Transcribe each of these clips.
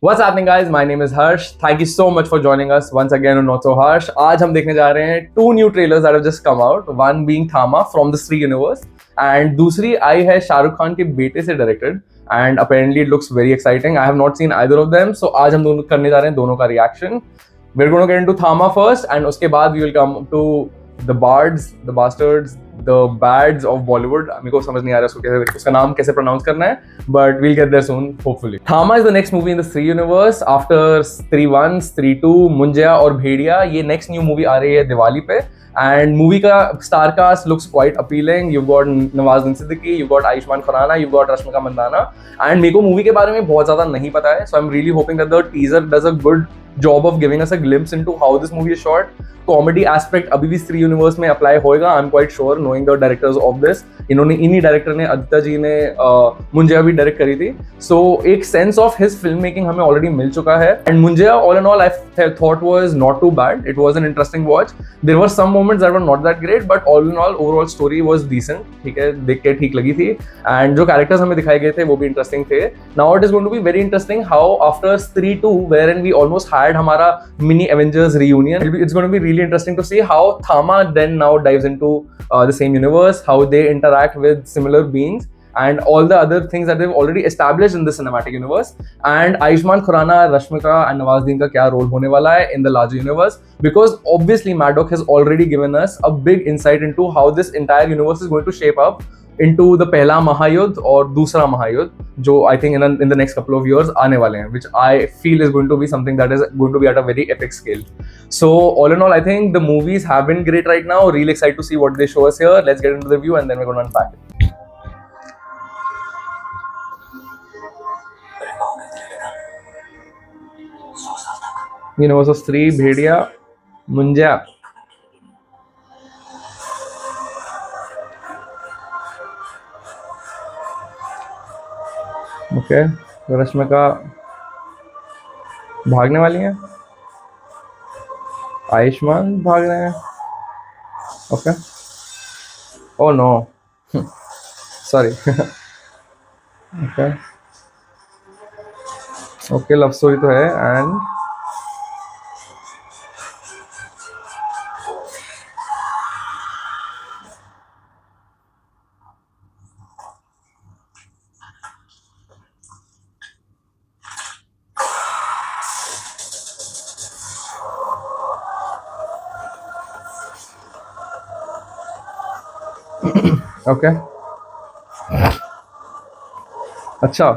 What's happening, guys? My name is Harsh. Thank you so much for joining us once again on Not So Harsh. आज हम देखने जा रहे हैं two new trailers that have just come out. One being Thama from the Stree universe, and दूसरी आई है शाहरुख खान के बेटे से directed. And apparently it looks very exciting. I have not seen either of them, so आज हम दोनों करने जा रहे हैं दोनों का reaction. We're going to get into Thama first, and उसके बाद we will come to the bards, the bastards, the bads of Bollywood. मेरे को समझ नहीं आ रहा उसको कैसे उसका नाम कैसे प्रोनाउंस करना है, but we'll get there soon, hopefully. Thama is the next movie in the Stree universe after Stree 1, Stree 2, Munjya और भेड़िया. ये next new movie आ रही है दिवाली पे. And movie का star cast looks quite appealing. You've got Nawazuddin Siddiqui, you've got Ayushmann Khurrana, you've got Rashmika Mandanna. And मेरे को movie के बारे में बहुत ज़्यादा नहीं पता है, so I'm really hoping that the teaser does a good job of giving us a glimpse into how this movie is shot. Comedy aspect अभी भी Stree universe में apply होएगा. I'm quite sure, knowing the directors of this. इन्हीं director ने आदित्य जी ने मुंजिया भी direct करी थी, so एक sense of his filmmaking हमें already मिल चुका है. And Munjya all in all I thought was not too bad. It was an interesting watch. There were some moments that were not that great, but all in all overall story was decent. ठीक है, देख के ठीक लगी थी. And जो characters हमें दिखाए गए थे वो भी interesting थे. Now it is going to be very interesting how after Stree 2, wherein we almost had हमारा mini Avengers reunion, it's going to be really interesting to see how Thama then now dives into the same universe, how they interact with similar beings, and all the other things that they've already established in the cinematic universe. And Ayushmann Khurrana, Rashmika and Nawazuddin का क्या role होने वाला है in the larger universe, because obviously Maddock has already given us a big insight into how this entire universe is going to shape up into the पहला महायुद्ध और दूसरा महायुद्ध जो I think in the next couple of years आने वाले हैं, which I feel is going to be something that is going to be at a very epic scale. So all in all, I think the movies have been great right now. Really excited to see what they show us here. Let's get into the review and then we're going to unpack it. Universe of Stree, Bhediya, Munjya. Okay, Rashmika भागने वाली हैं, आयुष्मान भाग रहे हैं. Okay, oh no, sorry. Okay okay, love story तो है. And okay, अच्छा.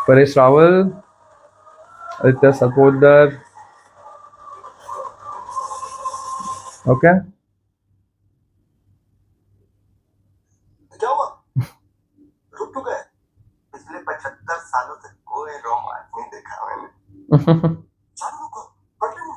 Paresh Rawal, Aditya Sarpotdar. Okay, क्या हुआ? रुक तो गए. पिछले 75 सालों से कोई रोमांच नहीं देखा मैंने. चालू रुको, continue.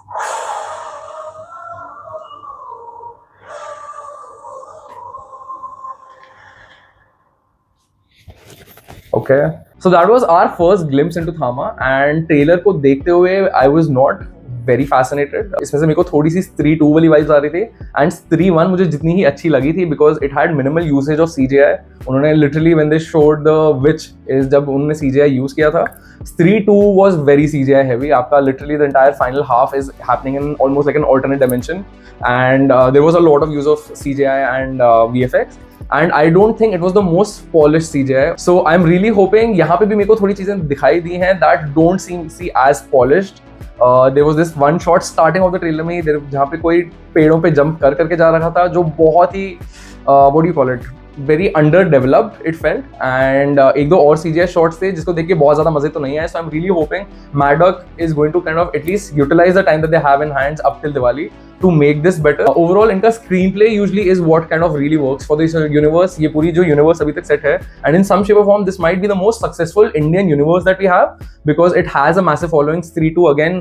okay. So that was our first glimpse into Thama, and trailer को देखते हुए I was not very fascinated. इसमें से मेरे को थोड़ी सी Stree 2 वाली वाइब्स आ रही थी, and Stree 1 मुझे जितनी ही अच्छी लगी थी because it had minimal usage of CGI. उन्होंने literally when they showed the witch is जब उन्होंने CGI use किया था, Stree 2 was very CGI heavy. आपका literally the entire final half is happening in almost like an alternate dimension, and there was a lot of use of CGI and VFX. And I don't think it was the most polished CGI. So I'm really hoping यहाँ पे भी मेरे को थोड़ी चीजें दिखाई दी हैं that don't see as polished. There was this one shot starting of the trailer में जहाँ पे कोई पेड़ों पे जंप करके जा रहा था जो बहुत ही what do you call it, very underdeveloped it felt. And एक दो और CGI shots थे जिसको देख के बहुत ज़्यादा मजे तो नहीं आए. So I'm really hoping Maddock is going to kind of at least utilize the time that they have in hands up till Diwali to make this better. Overall इनका screenplay usually is what kind of really works for this universe. ये पूरी जो universe अभी तक set है, and in some shape or form this might be the most successful Indian universe that we have because it has a massive following. Stree 2 again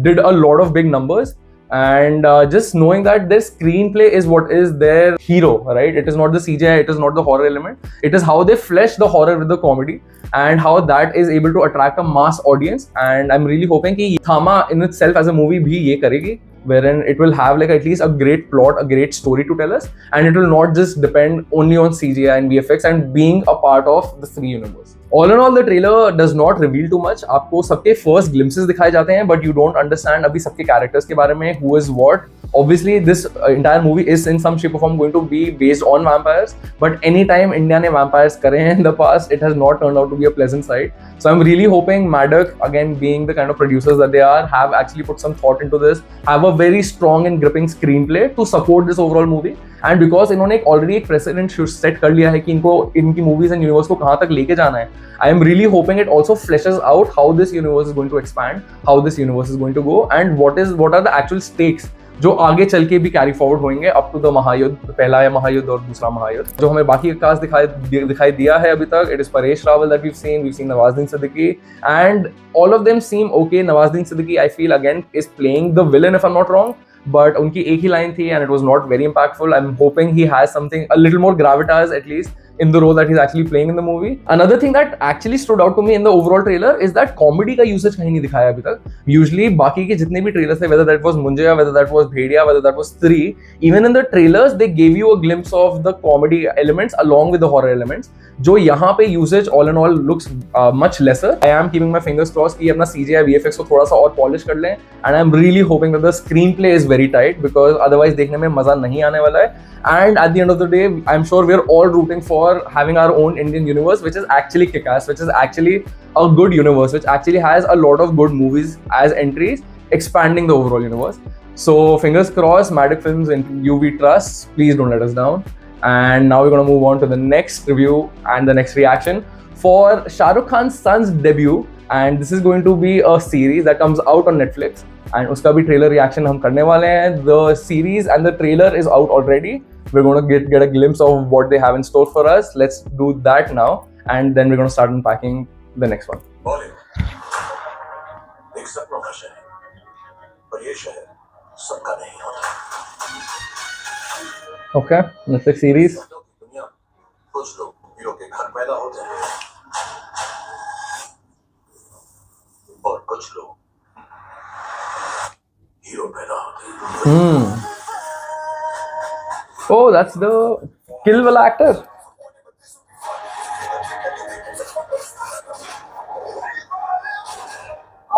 did a lot of big numbers, and just knowing that their screenplay is what is their hero, right? It is not the CGI, it is not the horror element, it is how they flesh the horror with the comedy and how that is able to attract a mass audience. And I'm really hoping कि Thama in itself as a movie भी ये करेगी. wherein it will have like at least a great plot, a great story to tell us, and it will not just depend only on CGI and VFX and being a part of the three universe. All in all, the trailer does not reveal too much. आपको सबके first glimpses दिखाए जाते हैं, but you don't understand अभी सबके characters के बारे में, who is what. Obviously, this entire movie is in some shape or form going to be based on vampires, but anytime India ने vampires करे हैं in the past, it has not turned out to be a pleasant sight. So I'm really hoping Maddock, again being the kind of producers that they are, have actually put some thought into this, have a very strong and gripping screenplay to support this overall movie. And because इन्होंने एक already एक precedent set कर लिया है कि इनको इनकी movies and universe को कहाँ तक लेके जाना है, I am really hoping it also fleshes out how this universe is going to expand, how this universe is going to go, and what are the actual stakes जो आगे चल के भी कैरी फॉरवर्ड होंगे अप टू द महायुद्ध, पहला या महायुद्ध और दूसरा महायुद्ध. जो हमें बाकी का कास्ट दिखाई दिया है अभी तक, it is Paresh Rawal that we've seen Nawazuddin Siddiqui, and all of them seem okay. Nawazuddin Siddiqui I feel again is playing the villain if I am not wrong, but उनकी एक ही लाइन थी and it was not very impactful. I am hoping he has something a little more gravitas at least in the role that he's actually playing in the movie. Another thing that actually stood out to me in the overall trailer is that comedy का usage कहीं नहीं दिखाया अभी तक. Usually बाकी के जितने भी trailers थे, whether that was Munjaya, whether that was Bhediya, whether that was Stree, even in the trailers they gave you a glimpse of the comedy elements along with the horror elements. जो यहाँ पे usage all in all looks much lesser. I am keeping my fingers crossed कि अपना CGI VFX को थोड़ा सा और polish कर लें, and I'm really hoping that the screenplay is very tight because otherwise देखने में मजा नहीं आने वाला है. And at the end of the day, I'm sure we're all rooting for having our own Indian universe, which is actually kick-ass, which is actually a good universe, which actually has a lot of good movies as entries, expanding the overall universe. So fingers crossed, Maddock Films and you we trust. Please don't let us down. And now we're going to move on to the next review and the next reaction for Shah Rukh Khan's son's debut. And this is going to be a series that comes out on Netflix. And उसका भी trailer reaction हम करने वाले हैं. The series and the trailer is out already. We're going to get a glimpse of what they have in store for us. Let's do that now, and then we're going to start unpacking the next one. एक सपनों का शहर, पर ये शहर सबका नहीं होता. Okay, Netflix series. दुनिया कुछ लोग हीरो के घर पैदा होते हैं और कुछ लोग हीरो पैदा होते हैं. Oh, that's the Kill वाला actor.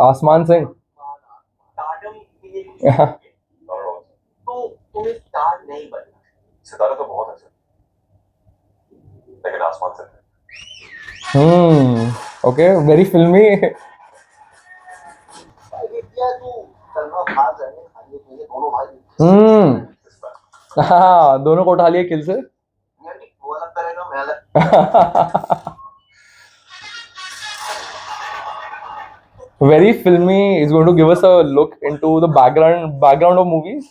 आसमान सिंह. तो तुम्हें स्टार नहीं बनना. सितारा तो बहुत अच्छा, लेकिन आसमान से. Okay, very filmy. हाँ, दोनों को उठा लिया किल से. Very filmy. Is going to give us a look into the background of movies.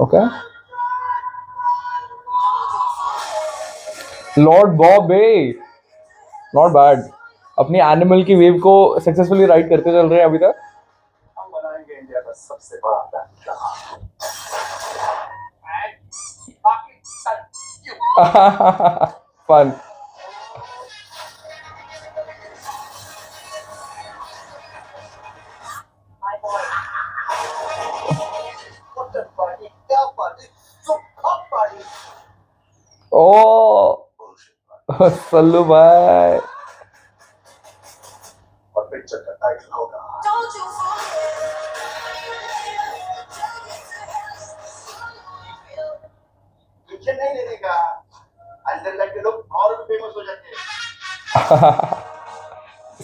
Okay. Lord Bob, not bad. अपनी एनिमल की वेव को सक्सेसफुली राइड करते चल रहे हैं अभी तक. हम बनाएंगे इंडिया का सबसे बड़ा Fun. Oh, सल्लू भाई. और पिक्चर का टाइटल होगा पिक्चर नहीं लेने का. अंदर लग के लोग और भी फेमस हो जाते हैं.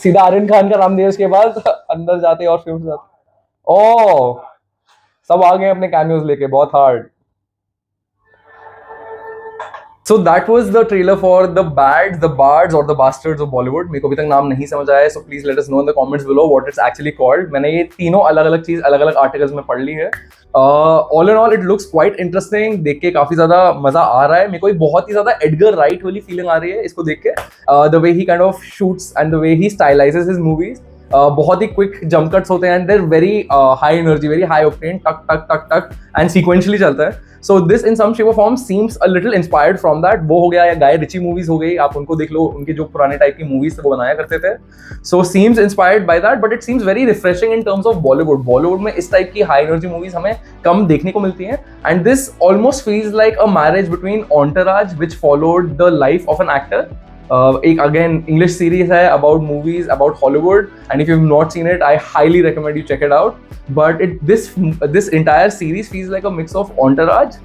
सीधा आर्यन खान का नाम दिया उसके बाद अंदर जाते और फेमस जाते. ओह, सब आ गए अपने कैमियोज लेके. बहुत hard. So that was the trailer for the Bards or the Bastards of Bollywood. मेरे को अभी तक नाम नहीं समझ आया है, so please let us know in the comments below what it's actually called. मैंने ये तीनों अलग-अलग चीज अलग-अलग आर्टिकल्स में पढ़ ली है. All in all, it looks quite interesting. देख के काफी ज्यादा मजा आ रहा है. मेरे को एक बहुत ही ज्यादा एडगर राइट वाली फीलिंग आ रही है इसको देख के. The way he kind of shoots and the way he stylizes his movies. बहुत ही क्विक जंप कट्स होते हैं and there very high energy, very high octane, टक टक टक टक एंड सीक्वेंशियली चलता है. So this in some shape or form seems a little inspired from that. वो हो गया या गाय रिची मूवीज हो गई, आप उनको देख लो, उनके जो पुराने टाइप की मूवीज थे वो बनाया करते थे. So seems inspired by that, but it seems very refreshing in terms of Bollywood. Bollywood में इस टाइप की हाई एनर्जी मूवीज हमें कम देखने को मिलती हैं, and this almost feels like a marriage between Entourage, which followed the life of an actor. एक again English series है about movies about Hollywood, and if you have not seen it I highly recommend you check it out. But this entire series feels like a mix of Entourage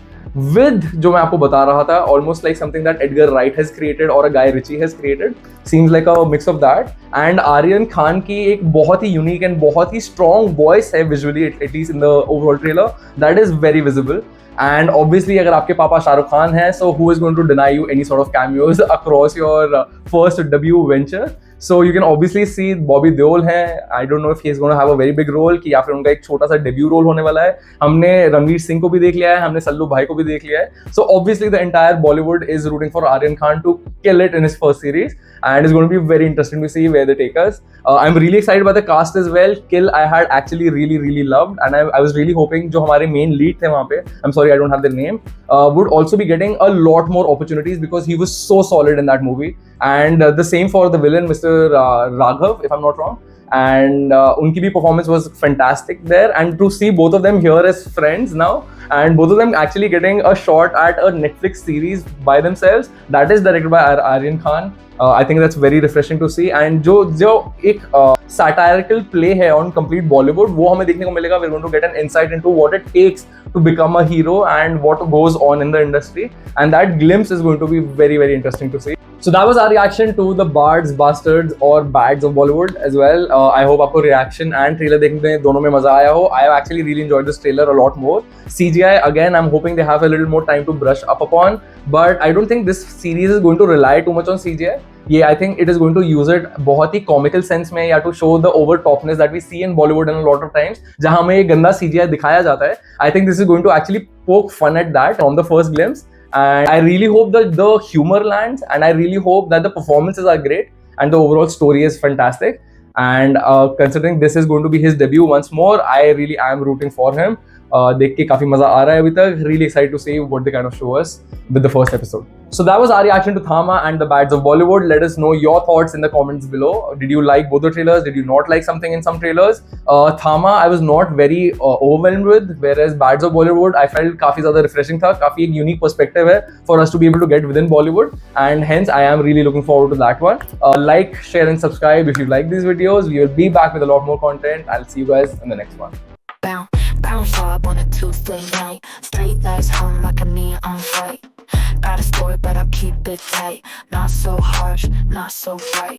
with, जो मैं आपको बता रहा था, almost like something that Edgar Wright has created or a Guy Ritchie has created. Seems like a mix of that. And Aryan Khan की एक बहुत ही unique and बहुत ही strong voice है visually, at least in the overall trailer, that is very visible. And obviously अगर आपके पापा शाहरुख खान हैं, so who is going to deny you any sort of cameos across your first debut venture? So you can obviously see Bobby Deol है. I don't know if he is going to have a very big role कि या फिर उनका एक छोटा सा debut role होने वाला है. हमने रणवीर सिंह को भी देख लिया है, हमने सल्लू भाई को भी देख लिया है. So obviously the entire Bollywood is rooting for Aryan Khan to kill it in his first series, and it's going to be very interesting to see where they take us. I'm really excited by the cast as well. Kill I had actually really loved, and I was really hoping जो हमारे main lead थे वहाँ पे, I'm sorry I don't have their name, would also be getting a lot more opportunities because he was so solid in that movie. And the same for the villain, Mr. Raghav, if I'm not wrong. And unki bhi performance was fantastic there. And to see both of them here as friends now, and both of them actually getting a shot at a Netflix series by themselves that is directed by Aryan Khan. I think that's very refreshing to see. And जो एक satirical play है on complete Bollywood, वो हमें देखने को मिलेगा. We're going to get an insight into what it takes to become a hero and what goes on in the industry. And that glimpse is going to be very interesting to see. So that was our reaction to the Bards, Bastards or Bads of Bollywood as well. I hope आपको reaction and trailer देखने में दोनों में मजा आया हो. I have actually really enjoyed this trailer a lot more. CGI again, I'm hoping they have a little more time to brush up upon, but I don't think this series is going to rely too much on CGI. I think it is going to use it बहुत ही comical sense में, या to show the over topness that we see in Bollywood in a lot of times, जहाँ हमें ये गंदा CGI दिखाया जाता है. I think this is going to actually poke fun at that from the first glimpse. And I really hope that the humor lands, and I really hope that the performances are great and the overall story is fantastic. And considering this is going to be his debut once more, I really am rooting for him. देख के काफी मजा आ रहा है अभी तक. Really excited to see what they kind of show us with the first episode. So that was our reaction to Thama and the Bads of Bollywood. Let us know your thoughts in the comments below. Did you like both the trailers? Did you not like something in some trailers? Thama I was not very overwhelmed with, whereas Bads of Bollywood I felt काफी ज़्यादा refreshing था. काफी एक unique perspective है for us to be able to get within Bollywood, and hence I am really looking forward to that one. Like, share and subscribe if you like these videos. We will be back with a lot more content. I'll see you guys in the next one. Bounce up on a Tuesday night. Straight lights hung like a neon light. Got a story, but I'll keep it tight. Not so harsh, not so bright.